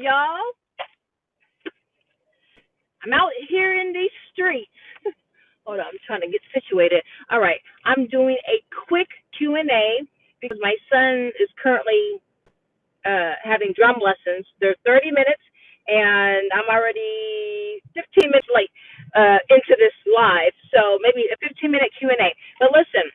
y'all? I'm out here in these streets. Hold on, I'm trying to get situated. All right, I'm doing a quick Q&A because my son is currently having drum lessons. They're 30 minutes, and I'm already 15 minutes late into this live, so maybe a 15-minute Q&A. But listen,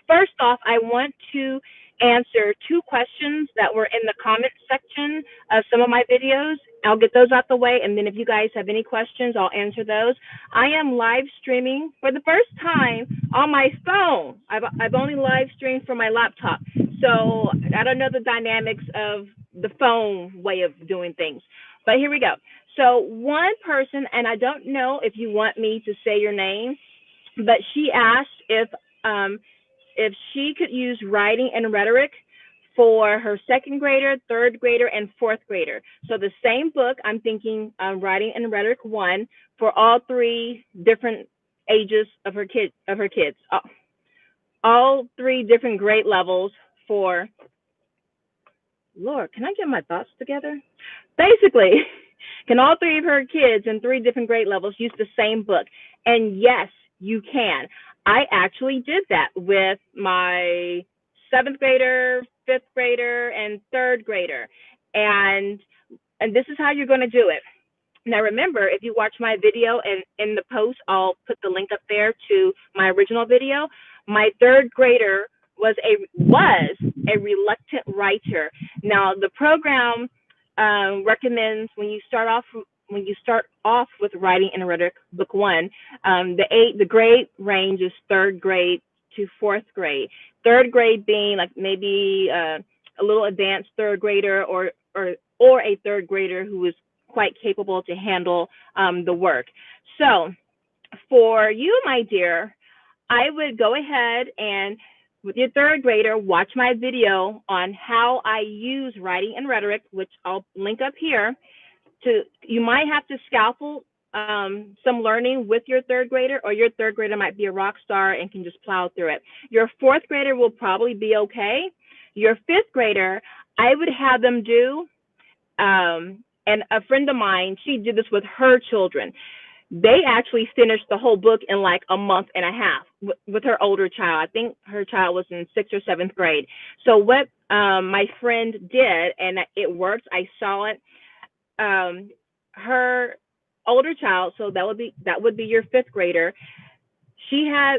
first off, I want to answer two questions that were in the comment section of some of my videos. I'll get those out the way, and then if you guys have any questions, I'll answer those. I am live streaming for the first time on my phone. I've only live streamed from my laptop, so I don't know the dynamics of the phone way of doing things. But here we go. So one person, and I don't know if you want me to say your name, but she asked if she could use writing and rhetoric for her second grader, third grader, and fourth grader. So the same book, I'm thinking writing and rhetoric 1 for all three different ages of her kids. All three different grade levels for, Lord, can I get my thoughts together? Basically, can all three of her kids in 3 different grade levels use the same book? And yes, you can. I actually did that with my 7th grader, 5th grader, and 3rd grader. And this is how you're going to do it. Now, remember, if you watch my video and in the post, I'll put the link up there to my original video. My 3rd grader was a reluctant writer. Now, the program recommends when you start off with writing and rhetoric book 1, the grade range is 3rd grade to 4th grade. 3rd grade being like maybe a little advanced 3rd grader or a 3rd grader who is quite capable to handle the work. So for you, my dear, I would go ahead and with your 3rd grader, watch my video on how I use writing and rhetoric, which I'll link up here. You might have to scaffold some learning with your 3rd grader, or your 3rd grader might be a rock star and can just plow through it. Your 4th grader will probably be okay. Your 5th grader, I would have them do, and a friend of mine, she did this with her children. They actually finished the whole book in like a month and a half with her older child. I think her child was in 6th or 7th grade. So what my friend did, and it worked, I saw it, her older child, so that would be your 5th grader. She had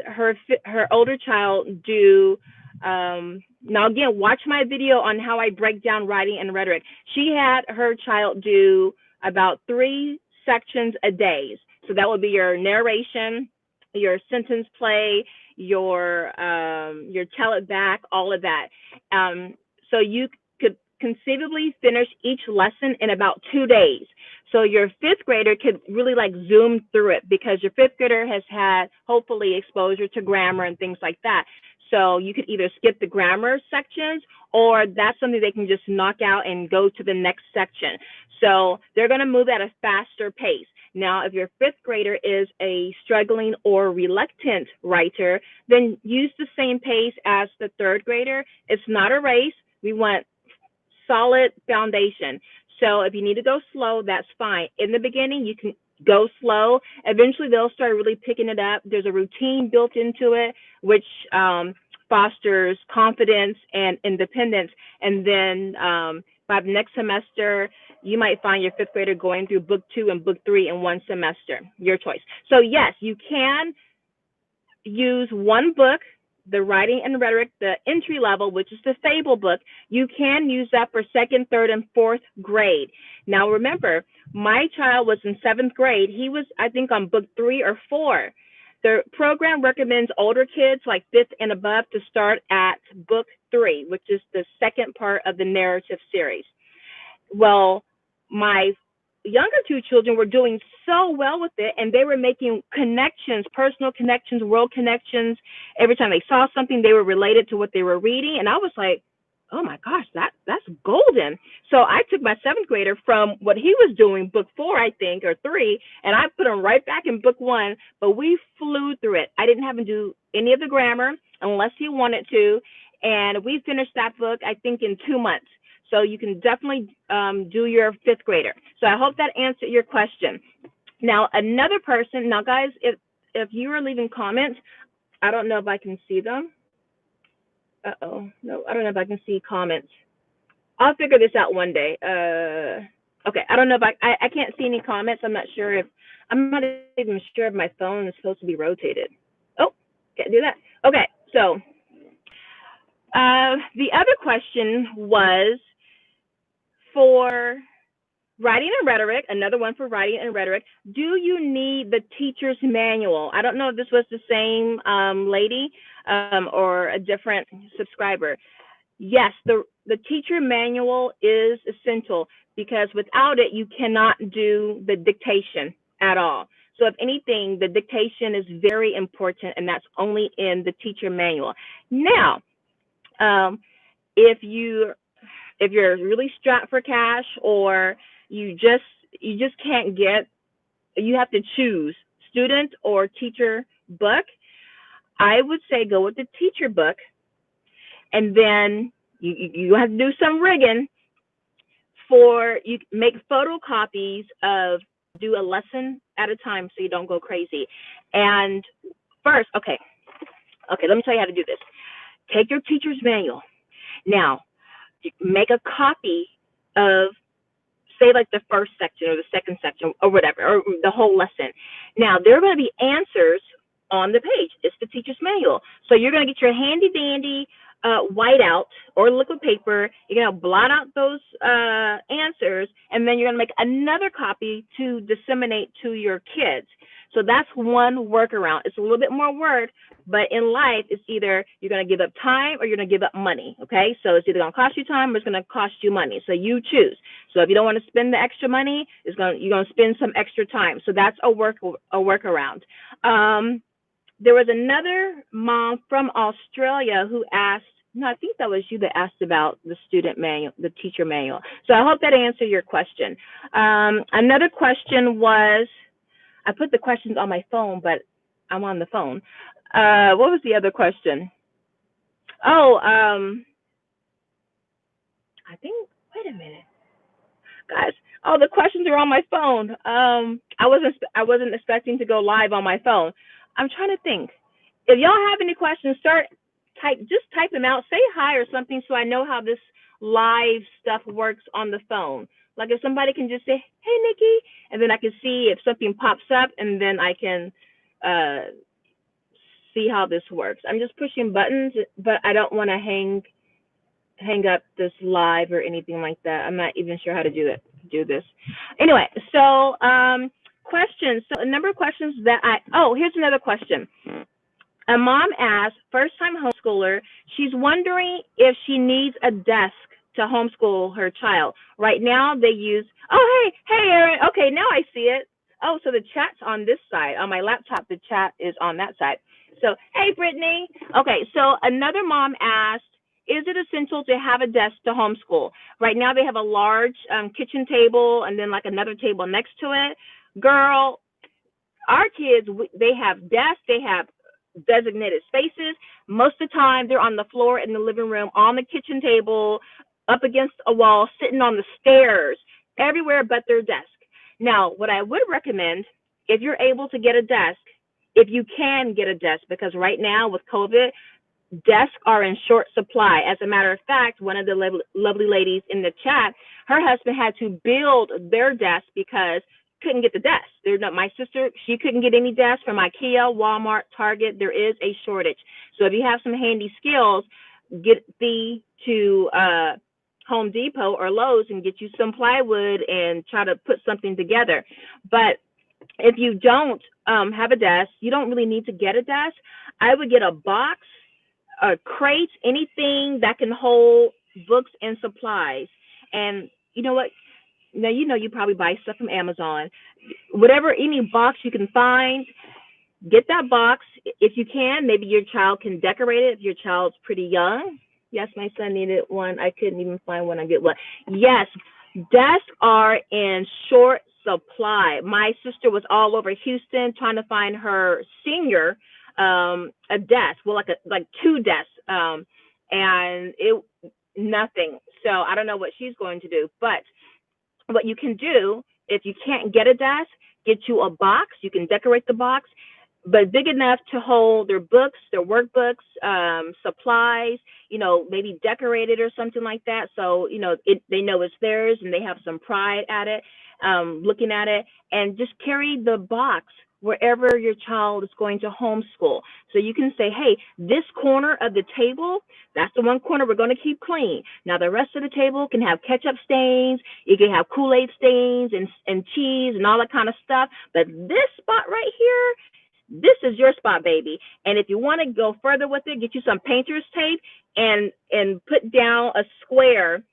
her older child do, now again, watch my video on how I break down writing and rhetoric. She had her child do about 3 sections a day. So that would be your narration, your sentence play, your tell it back, all of that. So you could conceivably finish each lesson in about 2 days. So your 5th grader could really like zoom through it because your 5th grader has had hopefully exposure to grammar and things like that. So you could either skip the grammar sections, or that's something they can just knock out and go to the next section. So they're going to move at a faster pace. Now, if your 5th grader is a struggling or reluctant writer, then use the same pace as the 3rd grader. It's not a race. We want solid foundation. So if you need to go slow, that's fine. In the beginning, you can go slow. Eventually, they'll start really picking it up. There's a routine built into it, which fosters confidence and independence. And then by the next semester, you might find your 5th grader going through book 2 and book 3 in one semester. Your choice. So yes, you can use one book, the writing and rhetoric, the entry level, which is the fable book. You can use that for 2nd, 3rd, and 4th grade. Now remember, my child was in 7th grade. He was, I think, on book 3 or 4. The program recommends older kids like 5th and above to start at book 3, which is the second part of the narrative series. Well, my younger 2 children were doing so well with it, and they were making connections, personal connections, world connections. Every time they saw something, they were related to what they were reading, and I was like, oh my gosh, that's golden. So I took my 7th grader from what he was doing, book 4, I think, or 3, and I put him right back in book 1, but we flew through it. I didn't have him do any of the grammar unless he wanted to, and we finished that book, I think, in 2 months. So you can definitely do your fifth grader. So I hope that answered your question. Now, another person, now guys, if you are leaving comments, I don't know if I can see them. Uh-oh, no, I don't know if I can see comments. I'll figure this out one day. Okay, I don't know if I can't see any comments. I'm not even sure if my phone is supposed to be rotated. Oh, can't do that. Okay, so the other question was for writing and rhetoric, another one for writing and rhetoric. Do you need the teacher's manual? I don't know if this was the same lady or a different subscriber. Yes, the teacher manual is essential because without it, you cannot do the dictation at all. So if anything, the dictation is very important, and that's only in the teacher manual. Now, if you're really strapped for cash, or you just can't get, you have to choose student or teacher book, I would say go with the teacher book, and then you have to do some rigging for, you make photocopies of, do a lesson at a time so you don't go crazy. And first, okay, let me tell you how to do this. Take your teacher's manual. Now, make a copy of, say, like the first section or the second section or whatever, or the whole lesson. Now, there are going to be answers on the page. It's the teacher's manual. So you're going to get your handy dandy whiteout or liquid paper. You're going to blot out those answers, and then you're going to make another copy to disseminate to your kids. So that's one workaround. It's a little bit more work, but in life, it's either you're going to give up time or you're going to give up money, okay? So it's either going to cost you time or it's going to cost you money. So you choose. So if you don't want to spend the extra money, you're going to spend some extra time. So that's a workaround. There was another mom from Australia who asked, no, I think that was you that asked about the student manual, the teacher manual. So I hope that answered your question. Another question was, I put the questions on my phone, but I'm on the phone. What was the other question? Oh, I think, wait a minute, guys. Oh, the questions are on my phone. I wasn't expecting to go live on my phone. I'm trying to think. If y'all have any questions, just type them out. Say hi or something so I know how this live stuff works on the phone. Like if somebody can just say, hey, Nikki, and then I can see if something pops up, and then I can see how this works. I'm just pushing buttons, but I don't want to hang up this live or anything like that. I'm not even sure how to do this. Anyway, so questions. So a number of questions that here's another question. A mom asked, first-time homeschooler, she's wondering if she needs a desk to homeschool her child. Right now they use, hey Erin, okay, now I see it. Oh, so the chat's on this side. On my laptop, the chat is on that side. So, hey, Brittany. Okay, so another mom asked, is it essential to have a desk to homeschool? Right now they have a large kitchen table and then like another table next to it. Girl, our kids, they have desks, they have designated spaces. Most of the time they're on the floor in the living room, on the kitchen table, up against a wall, sitting on the stairs, everywhere but their desk. Now, what I would recommend, if you're able to get a desk, if you can get a desk, because right now with COVID, desks are in short supply. As a matter of fact, one of the lovely ladies in the chat, her husband had to build their desk because couldn't get the desk. My sister, she couldn't get any desks from IKEA, Walmart, Target. There is a shortage. So if you have some handy skills, get thee to Home Depot or Lowe's and get you some plywood and try to put something together. But if you don't have a desk, you don't really need to get a desk. I would get a box, a crate, anything that can hold books and supplies. And you know what? Now, you probably buy stuff from Amazon. Whatever, any box you can find, get that box. If you can, maybe your child can decorate it if your child's pretty young. Yes, my son needed one. I couldn't even find one. I get one. Yes, desks are in short supply. My sister was all over Houston trying to find her senior a desk. Well, like two desks, and nothing. So I don't know what she's going to do. But what you can do, if you can't get a desk, get you a box. You can decorate the box, but big enough to hold their books, their workbooks, supplies, maybe decorated or something like that. So, they know it's theirs and they have some pride at it, looking at it, and just carry the box wherever your child is going to homeschool. So you can say, hey, this corner of the table, that's the one corner we're going to keep clean. Now the rest of the table can have ketchup stains, you can have Kool-Aid stains and cheese and all that kind of stuff. But this spot right here, this is your spot, baby. And if you want to go further with it, get you some painter's tape and put down a square.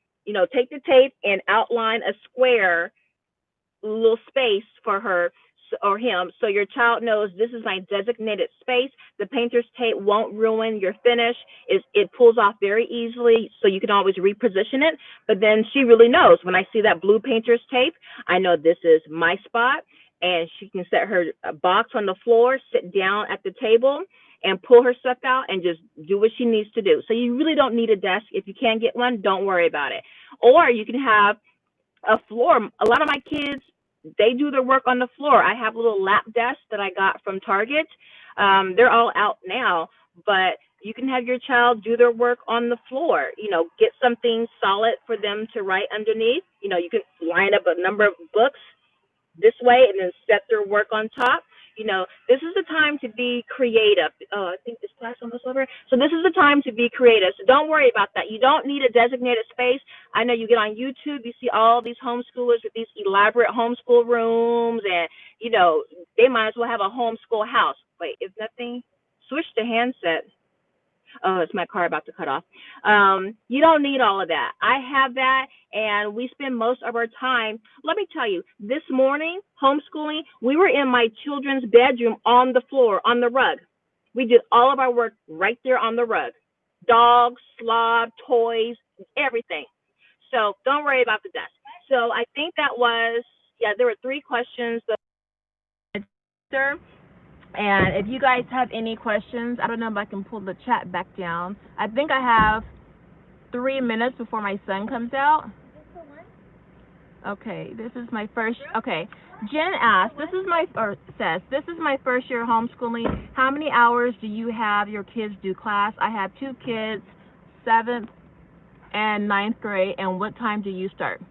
Take the tape and outline a square little space for her or him, so your child knows this is my designated space. The painter's tape won't ruin your finish. It pulls off very easily, so you can always reposition it. But then she really knows, when I see that blue painter's tape, I know this is my spot, and she can set her box on the floor, sit down at the table, and pull her stuff out and just do what she needs to do. So you really don't need a desk. If you can't get one, don't worry about it. Or you can have a floor. A lot of my kids, they do their work on the floor. I have little lap desks that I got from Target. They're all out now, but you can have your child do their work on the floor. Get something solid for them to write underneath. You can line up a number of books this way and then set their work on top. This is the time to be creative. Oh, I think this class almost over. So this is the time to be creative. So don't worry about that. You don't need a designated space. I know you get on YouTube, you see all these homeschoolers with these elaborate homeschool rooms, and they might as well have a homeschool house. Wait, is nothing? Switch to handset. Oh, it's my car about to cut off. You don't need all of that. I have that, and we spend most of our time. Let me tell you, this morning, homeschooling, we were in my children's bedroom on the floor, on the rug. We did all of our work right there on the rug. Dogs, slob, toys, everything. So don't worry about the desk. So I think that was, there were 3 questions. And if you guys have any questions, I don't know if I can pull the chat back down. I think I have 3 minutes before my son comes out. Okay, this is my first. Okay, Jen asked, this is my first year homeschooling. How many hours do you have your kids do class? I have 2 kids, 7th and 9th grade. And what time do you start?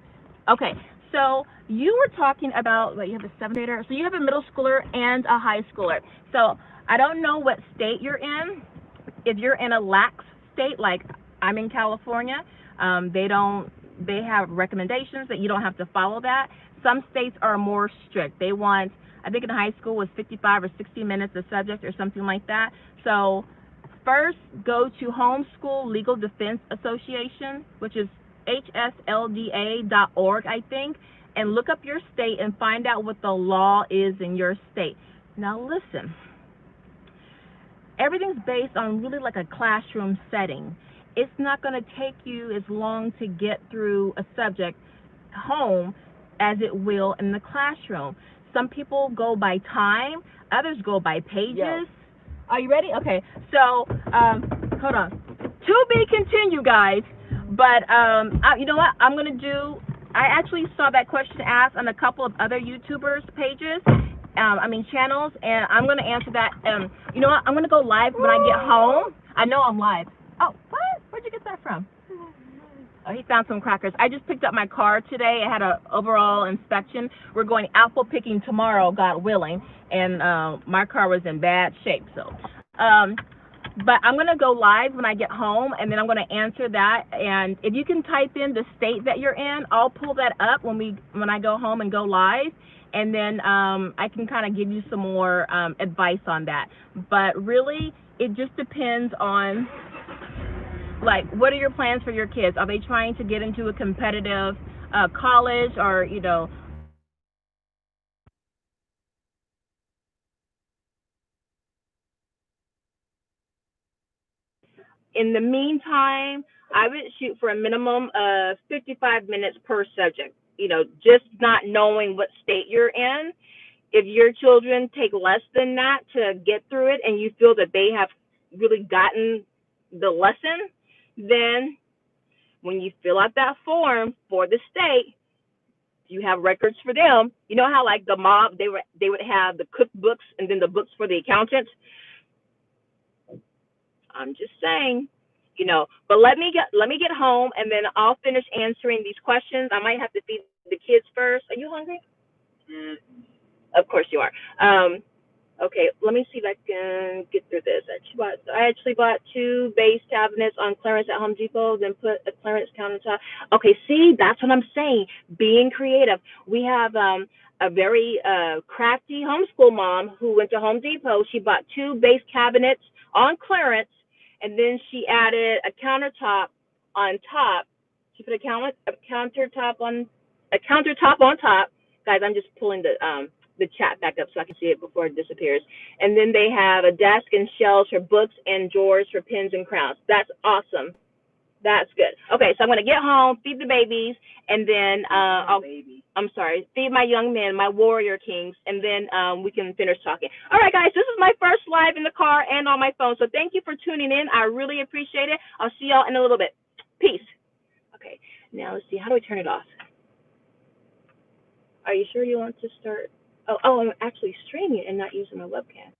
Okay. So you were talking about, you have a 7th grader, so you have a middle schooler and a high schooler. So I don't know what state you're in. If you're in a lax state, like I'm in California, they have recommendations that you don't have to follow that. Some states are more strict. They want, I think in high school was 55 or 60 minutes a subject or something like that. So first, go to Homeschool Legal Defense Association, which is hslda.org, I think, and look up your state and find out what the law is in your state. Now listen, everything's based on really like a classroom setting. It's not going to take you as long to get through a subject home as it will in the classroom. Some people go by time, others go by pages. Yo. Are you ready? Okay, so hold on. To be continued, guys. But you know what I'm going to do? I actually saw that question asked on a couple of other YouTubers' pages, channels, and I'm going to answer that. You know what? I'm going to go live when I get home. I know I'm live. Oh, what? Where'd you get that from? Oh, he found some crackers. I just picked up my car today. I had an overall inspection. We're going apple picking tomorrow, God willing, and my car was in bad shape. So, but I'm going to go live when I get home, and then I'm going to answer that. And if you can type in the state that you're in, I'll pull that up when I go home and go live. And then I can kind of give you some more advice on that. But really, it just depends on, like, what are your plans for your kids? Are they trying to get into a competitive college, or, in the meantime, I would shoot for a minimum of 55 minutes per subject, just not knowing what state you're in. If your children take less than that to get through it and you feel that they have really gotten the lesson, then when you fill out that form for the state, you have records for them. You know how like the mob, they would have the cookbooks and then the books for the accountants. I'm just saying, you know. But let me get home, and then I'll finish answering these questions. I might have to feed the kids first. Are you hungry? Mm. Of course you are. Okay, let me see if I can get through this. I actually bought 2 base cabinets on clearance at Home Depot, then put a clearance countertop. Okay, see, that's what I'm saying. Being creative. We have a very crafty homeschool mom who went to Home Depot. She bought 2 base cabinets on clearance, and then she added a countertop on top. She put a countertop on top. Guys, I'm just pulling the chat back up so I can see it before it disappears. And then they have a desk and shelves for books and drawers for pens and crowns. That's awesome. That's good. Okay, so I'm gonna get home, feed the babies, and then I'm sorry, feed my young men, my warrior kings, and then we can finish talking. All right, guys, this is my first live in the car and on my phone. So thank you for tuning in. I really appreciate it. I'll see y'all in a little bit. Peace. Okay, now let's see. How do I turn it off? Are you sure you want to start? Oh, I'm actually streaming and not using my webcam.